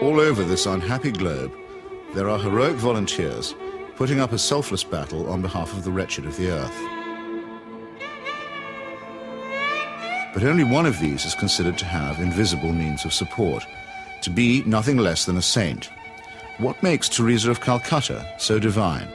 All over this unhappy globe, there are heroic volunteers putting up a selfless battle on behalf of the wretched of the earth. But only one of these is considered to have invisible means of support, to be nothing less than a saint. What makes Teresa of Calcutta so divine?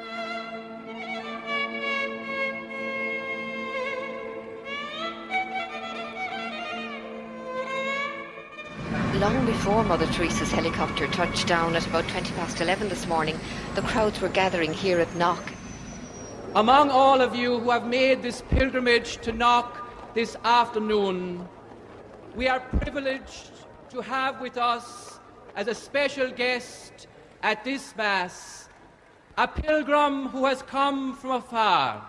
Long before Mother Teresa's helicopter touched down at about 11:20 this morning, the crowds were gathering here at Knock. Among all of you who have made this pilgrimage to Knock this afternoon, we are privileged to have with us as a special guest at this Mass a pilgrim who has come from afar,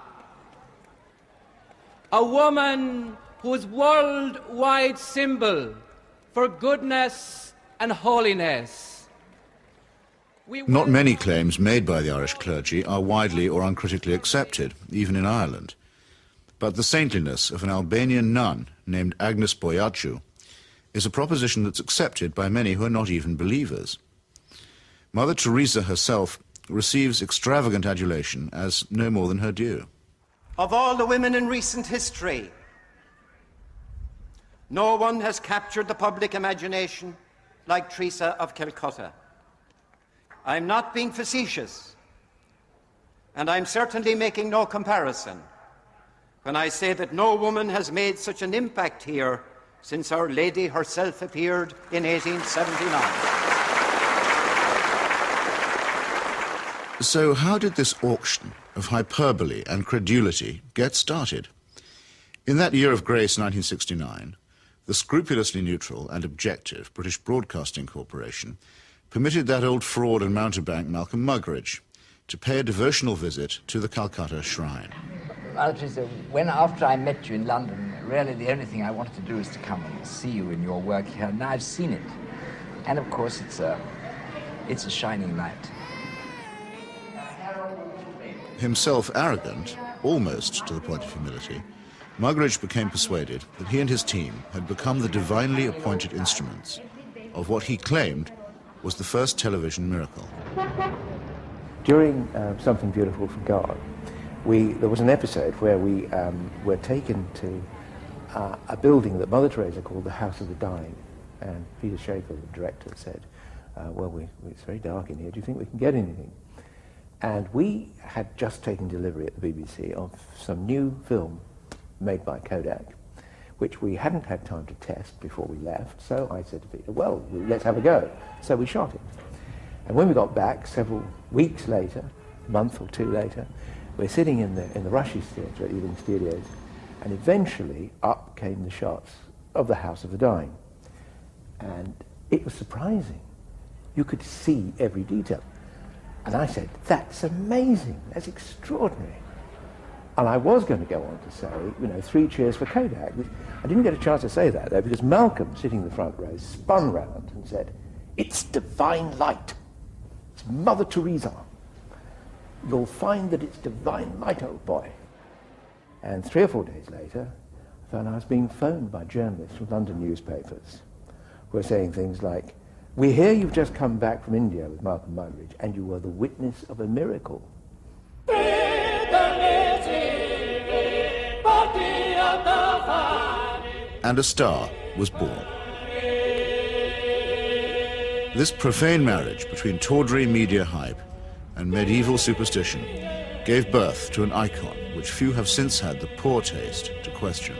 a woman whose worldwide symbol for goodness and holiness. Not many claims made by the Irish clergy are widely or uncritically accepted, even in Ireland. But the saintliness of an Albanian nun named Agnes Boiaciu is a proposition that's accepted by many who are not even believers. Mother Teresa herself receives extravagant adulation as no more than her due. Of all the women in recent history, no one has captured the public imagination like Teresa of Calcutta. I'm not being facetious, and I'm certainly making no comparison when I say that no woman has made such an impact here since Our Lady herself appeared in 1879. So how did this auction of hyperbole and credulity get started? In that year of grace, 1969, the scrupulously neutral and objective British Broadcasting Corporation permitted that old fraud and mountebank Malcolm Muggeridge to pay a devotional visit to the Calcutta Shrine. Well, Teresa, after I met you in London, really the only thing I wanted to do is to come and see you in your work here. Now I've seen it. And of course it's a shining light. Himself arrogant, almost to the point of humility, Muggeridge became persuaded that he and his team had become the divinely appointed instruments of what he claimed was the first television miracle. During Something Beautiful for God, there was an episode where we were taken to a building that Mother Teresa called the House of the Dying, and Peter Schaefer, the director, said, it's very dark in here, do you think we can get anything? And we had just taken delivery at the BBC of some new film made by Kodak, which we hadn't had time to test before we left, so I said to Peter, well, let's have a go. So we shot it. And when we got back, several weeks later, a month or two later, we're sitting in the Rushes Theatre at Ealing Studios, and eventually up came the shots of the House of the Dying. And it was surprising. You could see every detail. And I said, that's amazing, that's extraordinary. And I was going to go on to say, 3 cheers for Kodak. I didn't get a chance to say that, though, because Malcolm, sitting in the front row, spun round and said, it's divine light. It's Mother Teresa. You'll find that it's divine light, old boy. And 3 or 4 days later, I found I was being phoned by journalists from London newspapers who were saying things like, we hear you've just come back from India with Malcolm Muggeridge, and you were the witness of a miracle. And a star was born. This profane marriage between tawdry media hype and medieval superstition gave birth to an icon which few have since had the poor taste to question.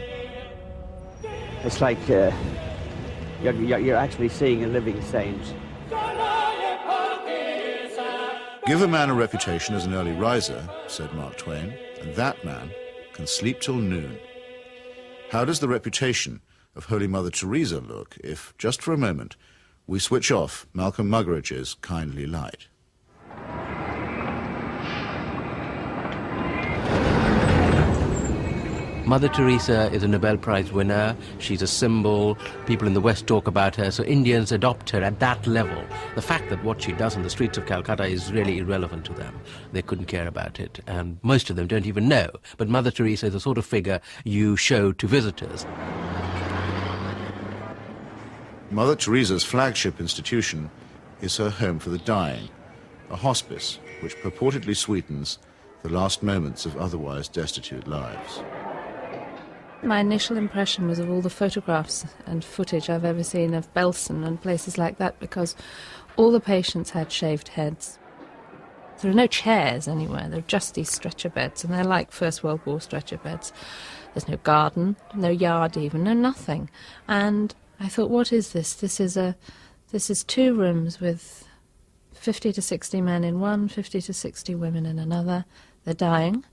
It's like you're actually seeing a living saint. Give a man a reputation as an early riser, said Mark Twain, and that man can sleep till noon. How does the reputation of Holy Mother Teresa look if, just for a moment, we switch off Malcolm Muggeridge's kindly light? Mother Teresa is a Nobel Prize winner. She's a symbol. People in the West talk about her, so Indians adopt her at that level. The fact that what she does on the streets of Calcutta is really irrelevant to them. They couldn't care about it, and most of them don't even know. But Mother Teresa is the sort of figure you show to visitors. Mother Teresa's flagship institution is her home for the dying, a hospice which purportedly sweetens the last moments of otherwise destitute lives. My initial impression was of all the photographs and footage I've ever seen of Belsen and places like that, because all the patients had shaved heads. There are no chairs anywhere, there are just these stretcher beds, and they're like First World War stretcher beds. There's no garden, no yard even, no nothing. And I thought, what is this? This is 2 rooms with 50 to 60 men in one, 50 to 60 women in another. They're dying.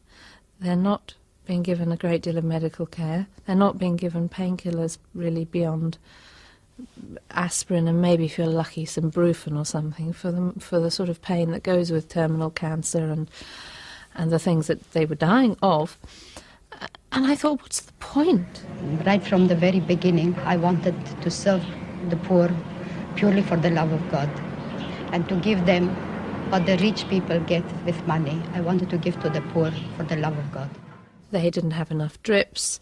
They're not being given a great deal of medical care. They're not being given painkillers really beyond aspirin and maybe, if you're lucky, some Brufen or something for the sort of pain that goes with terminal cancer and the things that they were dying of. And I thought, what's the point? Right from the very beginning, I wanted to serve the poor purely for the love of God and to give them what the rich people get with money. I wanted to give to the poor for the love of God. They didn't have enough drips.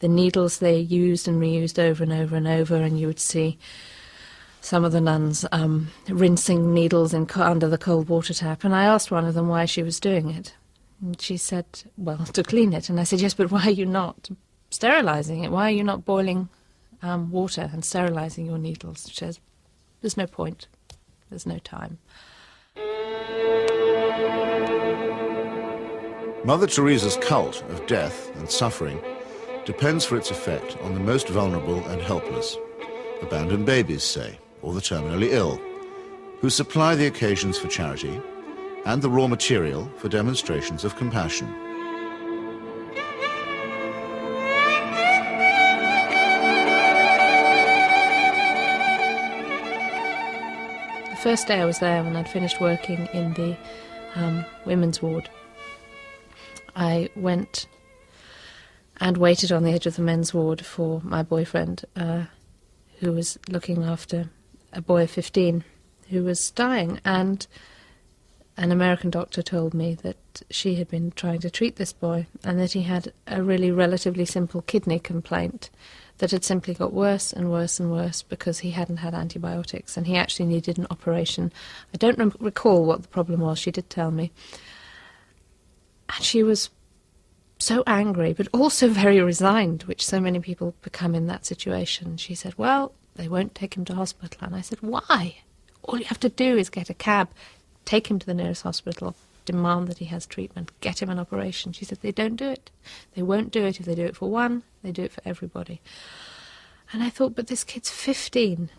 The needles they used and reused over and over and over, and you would see some of the nuns rinsing needles under the cold water tap. And I asked one of them why she was doing it. And she said, well, to clean it. And I said, yes, but why are you not sterilising it? Why are you not boiling water and sterilising your needles? She says, there's no point. There's no time. Mother Teresa's cult of death and suffering depends for its effect on the most vulnerable and helpless, abandoned babies, say, or the terminally ill, who supply the occasions for charity and the raw material for demonstrations of compassion. The first day I was there, when I'd finished working in the women's ward, I went and waited on the edge of the men's ward for my boyfriend, who was looking after a boy of 15 who was dying. And an American doctor told me that she had been trying to treat this boy and that he had a really relatively simple kidney complaint that had simply got worse and worse and worse because he hadn't had antibiotics, and he actually needed an operation. I don't recall what the problem was. She did tell me. And she was so angry, but also very resigned, which so many people become in that situation. She said, well, they won't take him to hospital. And I said, why? All you have to do is get a cab, take him to the nearest hospital, demand that he has treatment, get him an operation. She said, they don't do it. They won't do it. If they do it for one, they do it for everybody. And I thought, but this kid's 15.